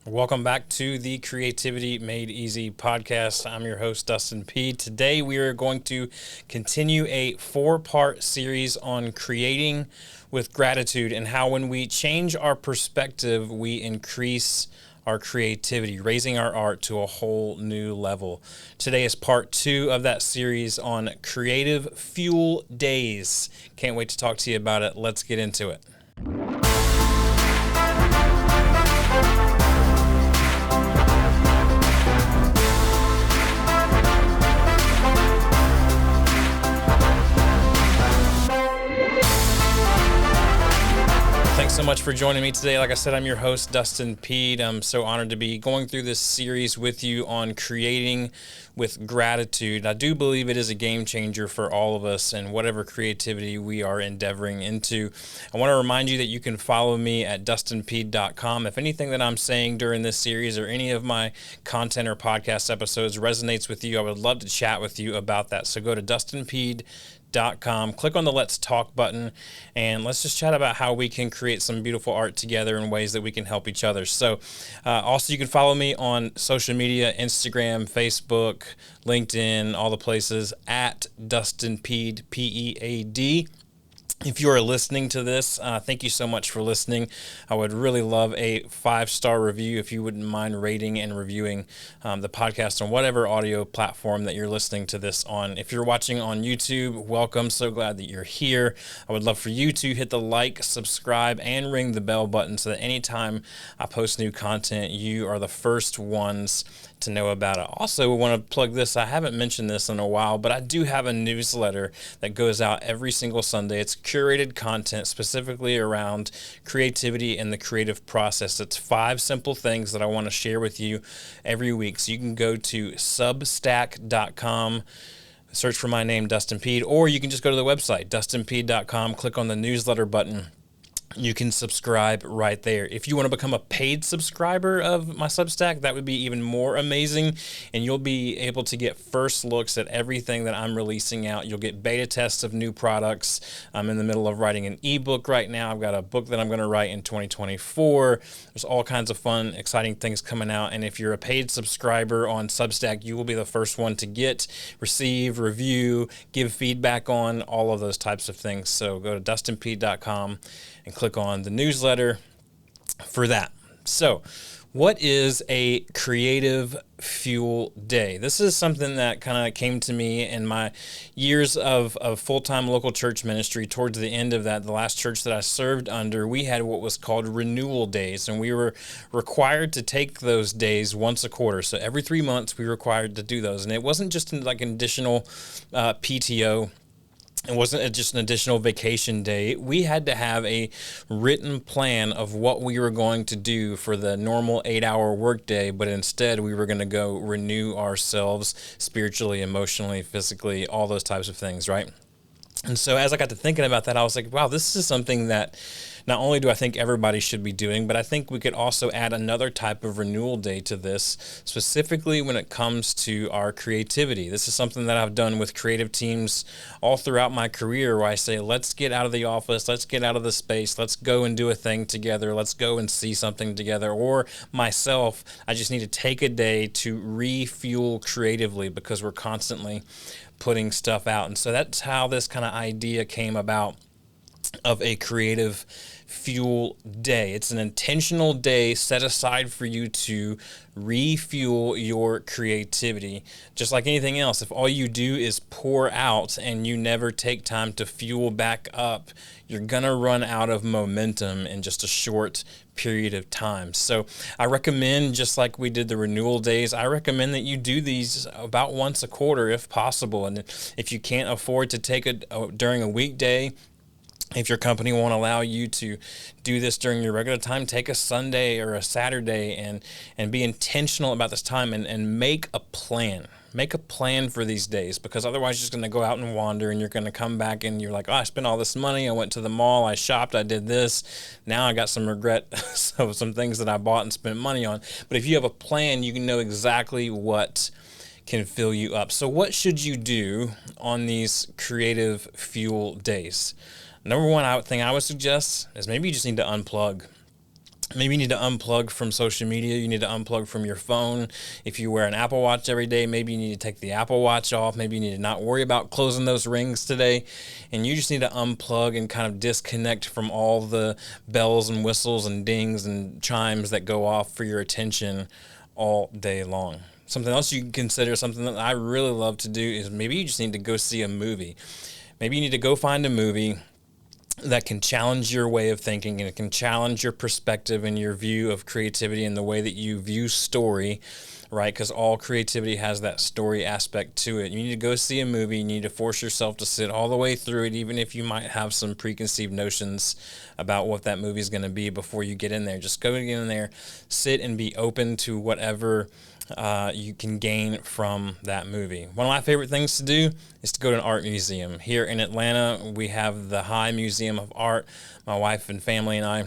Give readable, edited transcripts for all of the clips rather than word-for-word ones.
Welcome back to the Creativity Made Easy podcast. I'm your host, Dustin P. Today we are going to continue a 4-part series on creating with gratitude and how when we change our perspective, we increase our creativity, raising our art to a whole new level. Today is part 2 of that series on Creative Fuel Days. Can't wait to talk to you about it. Let's get into it. Thanks so much for joining me today. Like I said, I'm your host, Dustin Peed. I'm so honored to be going through this series with you on creating with gratitude. I do believe it is a game changer for all of us and whatever creativity we are endeavoring into. I want to remind you that you can follow me at dustinpeed.com. If anything that I'm saying during this series or any of my content or podcast episodes resonates with you, I would love to chat with you about that. So go to dustinpeed.com, click on the Let's Talk button, and let's just chat about how we can create some beautiful art together in ways that we can help each other. So also you can follow me on social media, Instagram, Facebook, LinkedIn, all the places at Dustin Peed, P-E-A-D. If you are listening to this, thank you so much for listening. I would really love a 5-star review if you wouldn't mind rating and reviewing the podcast on whatever audio platform that you're listening to this on. If you're watching on YouTube, welcome. So glad that you're here. I would love for you to hit the like, subscribe, and ring the bell button so that anytime I post new content, you are the first ones to know about it. Also, we want to plug this. I haven't mentioned this in a while, but I do have a newsletter that goes out every single Sunday. It's curated content specifically around creativity and the creative process. It's 5 simple things that I want to share with you every week. So you can go to substack.com, search for my name, Dustin Peed, or you can just go to the website, dustinpeed.com, click on the newsletter button. You can subscribe right there. If you want to become a paid subscriber of my Substack, that would be even more amazing, and you'll be able to get first looks at everything that I'm releasing out. You'll get beta tests of new products. I'm in the middle of writing an ebook right now. I've got a book that I'm going to write in 2024. There's all kinds of fun, exciting things coming out, and if you're a paid subscriber on Substack, you will be the first one to get, receive, review, give feedback on all of those types of things. So go to dustinpeed.com and click on the newsletter for that. So, what is a creative fuel day? This is something that kind of came to me in my years of full-time local church ministry. Towards the end of that, the last church that I served under, we had what was called renewal days, and we were required to take those days once a quarter. So every 3 months, we were required to do those, and it wasn't just like an additional PTO. It wasn't just an additional vacation day. We had to have a written plan of what we were going to do for the normal 8-hour workday, but instead we were going to go renew ourselves spiritually, emotionally, physically, all those types of things, right? And so as I got to thinking about that, I was like, wow, this is something that not only do I think everybody should be doing, but I think we could also add another type of renewal day to this, specifically when it comes to our creativity. This is something that I've done with creative teams all throughout my career where I say, let's get out of the office, let's get out of the space, let's go and do a thing together, let's go and see something together. Or myself, I just need to take a day to refuel creatively because we're constantly putting stuff out. And so that's how this kind of idea came about of a creative fuel day. It's an intentional day set aside for you to refuel your creativity. Just like anything else, if all you do is pour out and you never take time to fuel back up, you're gonna run out of momentum in just a short period of time. So I recommend, just like we did the renewal days, I recommend that you do these about once a quarter if possible. And if you can't afford to take it during a weekday, if your company won't allow you to do this during your regular time, take a Sunday or a Saturday and be intentional about this time and make a plan. Make a plan for these days, because otherwise you're just going to go out and wander and you're going to come back and you're like, oh, I spent all this money. I went to the mall. I shopped. I did this. Now I got some regret of some things that I bought and spent money on. But if you have a plan, you can know exactly what can fill you up. So what should you do on these creative fuel days? Number one thing I would suggest is maybe you just need to unplug. Maybe you need to unplug from social media. You need to unplug from your phone. If you wear an Apple Watch every day, maybe you need to take the Apple Watch off. Maybe you need to not worry about closing those rings today. And you just need to unplug and kind of disconnect from all the bells and whistles and dings and chimes that go off for your attention all day long. Something else you can consider, something that I really love to do, is maybe you just need to go see a movie. Maybe you need to go find a movie that can challenge your way of thinking, and it can challenge your perspective and your view of creativity and the way that you view story, right? Because all creativity has that story aspect to it. You need to go see a movie. You need to force yourself to sit all the way through it, even if you might have some preconceived notions about what that movie is going to be before you get in there. Just go get in there, sit and be open to whatever you can gain from that movie. One of my favorite things to do is to go to an art museum. Here in Atlanta, we have the High Museum of Art. My wife and family and I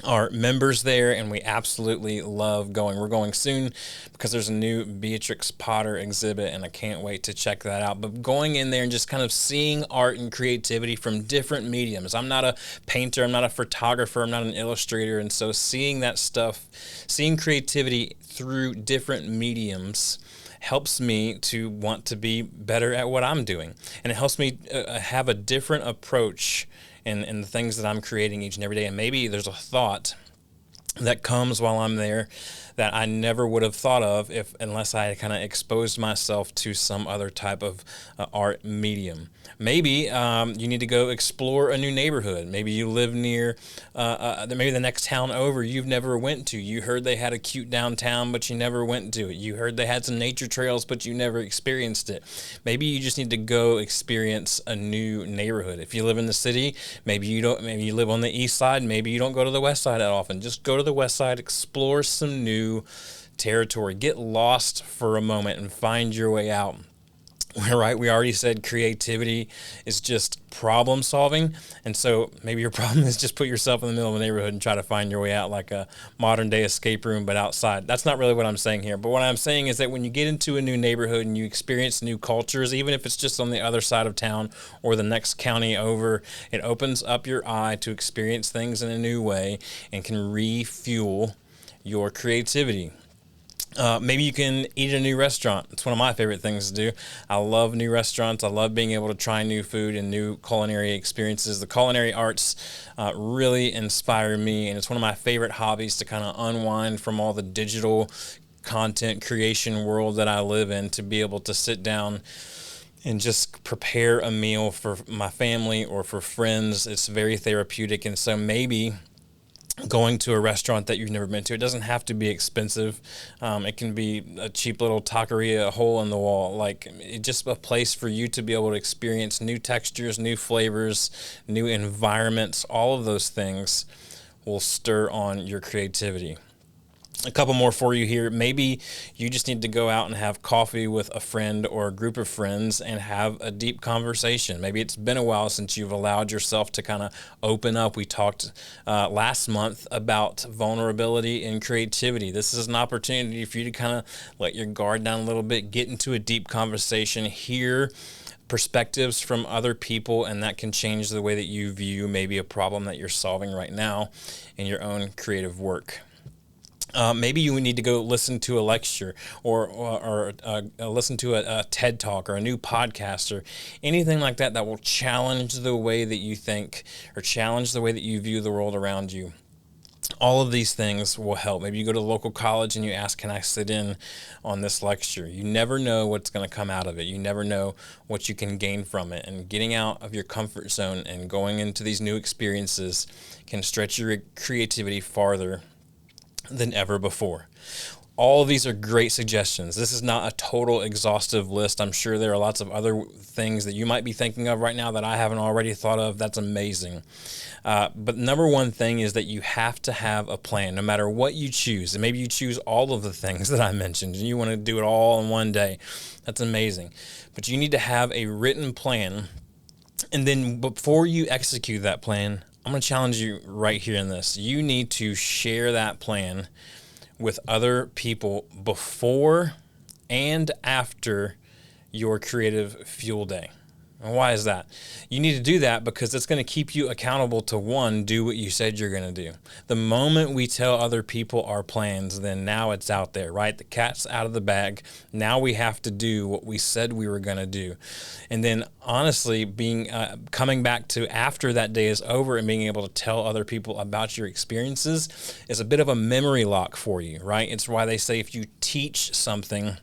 are members there, and we absolutely love going. We're going soon because there's a new Beatrix Potter exhibit, and I can't wait to check that out. But going in there and just kind of seeing art and creativity from different mediums. I'm not a painter, I'm not a photographer, I'm not an illustrator, and so seeing that stuff, seeing creativity through different mediums helps me to want to be better at what I'm doing. And it helps me have a different approach in the things that I'm creating each and every day. And maybe there's a thought that comes while I'm there that I never would have thought of unless I had kind of exposed myself to some other type of art medium. Maybe you need to go explore a new neighborhood. Maybe you live near maybe the next town over you've never went to. You heard they had a cute downtown, but you never went to it. You heard they had some nature trails, but you never experienced it. Maybe you just need to go experience a new neighborhood. If you live in the city, maybe you don't. Maybe you live on the east side. Maybe you don't go to the west side that often. Just go to the west side, explore some new territory, get lost for a moment and find your way out. Right? We already said creativity is just problem solving. And so maybe your problem is just put yourself in the middle of a neighborhood and try to find your way out like a modern day escape room, but outside. That's not really what I'm saying here. But what I'm saying is that when you get into a new neighborhood and you experience new cultures, even if it's just on the other side of town or the next county over, it opens up your eye to experience things in a new way and can refuel your creativity. Maybe you can eat at a new restaurant. It's one of my favorite things to do. I love new restaurants. I love being able to try new food and new culinary experiences. The culinary arts really inspire me, and it's one of my favorite hobbies to kind of unwind from all the digital content creation world that I live in, to be able to sit down and just prepare a meal for my family or for friends. It's very therapeutic, and so maybe going to a restaurant that you've never been to. It doesn't have to be expensive. It can be a cheap little taqueria, a hole in the wall. Like, it's just a place for you to be able to experience new textures, new flavors, new environments. All of those things will stir on your creativity. A couple more for you here. Maybe you just need to go out and have coffee with a friend or a group of friends and have a deep conversation. Maybe it's been a while since you've allowed yourself to kind of open up. We talked last month about vulnerability and creativity. This is an opportunity for you to kind of let your guard down a little bit, get into a deep conversation, hear perspectives from other people, and that can change the way that you view maybe a problem that you're solving right now in your own creative work. Maybe you need to go listen to a lecture or listen to a TED Talk or a new podcast or anything like that that will challenge the way that you think or challenge the way that you view the world around you. All of these things will help. Maybe you go to the local college and you ask, can I sit in on this lecture? You never know what's going to come out of it. You never know what you can gain from it. And getting out of your comfort zone and going into these new experiences can stretch your creativity farther than ever before. All of these are great suggestions. This is not a total exhaustive list. I'm sure there are lots of other things that you might be thinking of right now that I haven't already thought of. That's amazing. But number one thing is that you have to have a plan, no matter what you choose. And maybe you choose all of the things that I mentioned and you want to do it all in one day. That's amazing. But you need to have a written plan. And then before you execute that plan, I'm going to challenge you right here in this. You need to share that plan with other people before and after your creative fuel day. And why is that? You need to do that because it's going to keep you accountable to, one, do what you said you're going to do. The moment we tell other people our plans, then now it's out there, right? The cat's out of the bag. Now we have to do what we said we were going to do. And then honestly, coming back to after that day is over and being able to tell other people about your experiences is a bit of a memory lock for you, right? It's why they say if you teach something,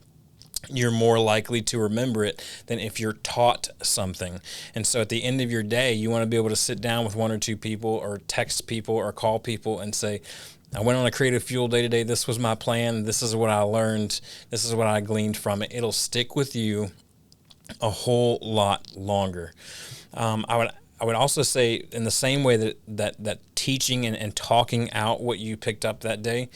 you're more likely to remember it than if you're taught something. And so at the end of your day, you want to be able to sit down with one or two people or text people or call people and say, I went on a creative fuel day today. This was my plan. This is what I learned. This is what I gleaned from it. It'll stick with you a whole lot longer. I would also say in the same way that teaching and talking out what you picked up that day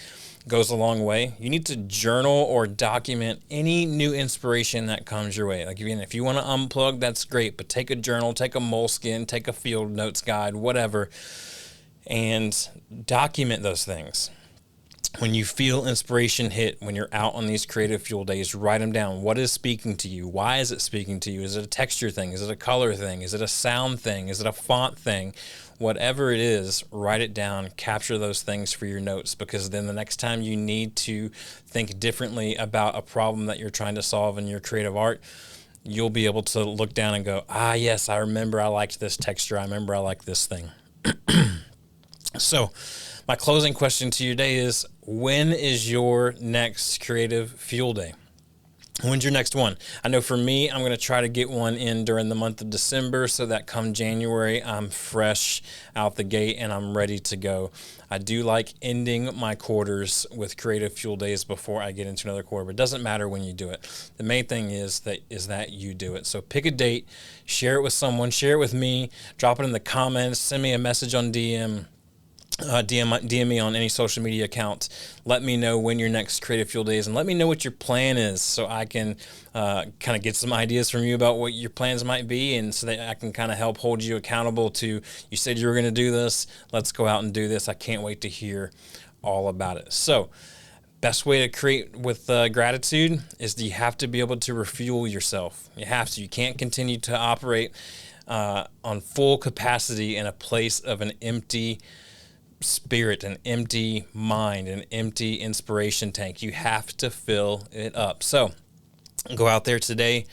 goes a long way. You need to journal or document any new inspiration that comes your way. Like if you want to unplug, that's great, but take a journal, take a moleskin, take a field notes guide, whatever, and document those things. When you feel inspiration hit, when you're out on these creative fuel days, write them down. What is speaking to you? Why is it speaking to you? Is it a texture thing? Is it a color thing? Is it a sound thing? Is it a font thing? Whatever it is, write it down, capture those things for your notes, because then the next time you need to think differently about a problem that you're trying to solve in your creative art, you'll be able to look down and go, yes, I remember I liked this texture. I remember I liked this thing. So my closing question to you today is, when is your next creative fuel day? When's your next one? I know for me, I'm going to try to get one in during the month of December so that come January, I'm fresh out the gate and I'm ready to go. I do like ending my quarters with creative fuel days before I get into another quarter, but it doesn't matter when you do it. The main thing is that you do it. So pick a date, share it with someone, share it with me, drop it in the comments, send me a message on DM. DM me on any social media account. Let me know when your next creative fuel day is, and let me know what your plan is so I can kind of get some ideas from you about what your plans might be, and so that I can kind of help hold you accountable to, you said you were going to do this, let's go out and do this. I can't wait to hear all about it. So best way to create with gratitude is that you have to be able to refuel yourself. You have to. You can't continue to operate on full capacity in a place of an empty spirit, an empty mind, an empty inspiration tank. You have to fill it up. So go out there today,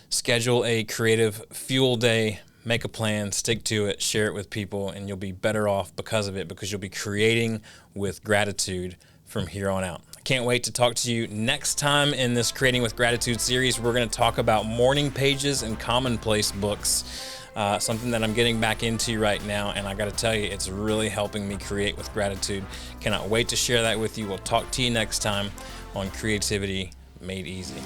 schedule a creative fuel day, make a plan, stick to it, share it with people, and you'll be better off because of it, because you'll be creating with gratitude from here on out. I can't wait to talk to you next time in this Creating with Gratitude series. We're going to talk about morning pages and commonplace books. Something that I'm getting back into right now, and I got to tell you, it's really helping me create with gratitude. Cannot wait to share that with you. We'll talk to you next time on Creativity Made Easy.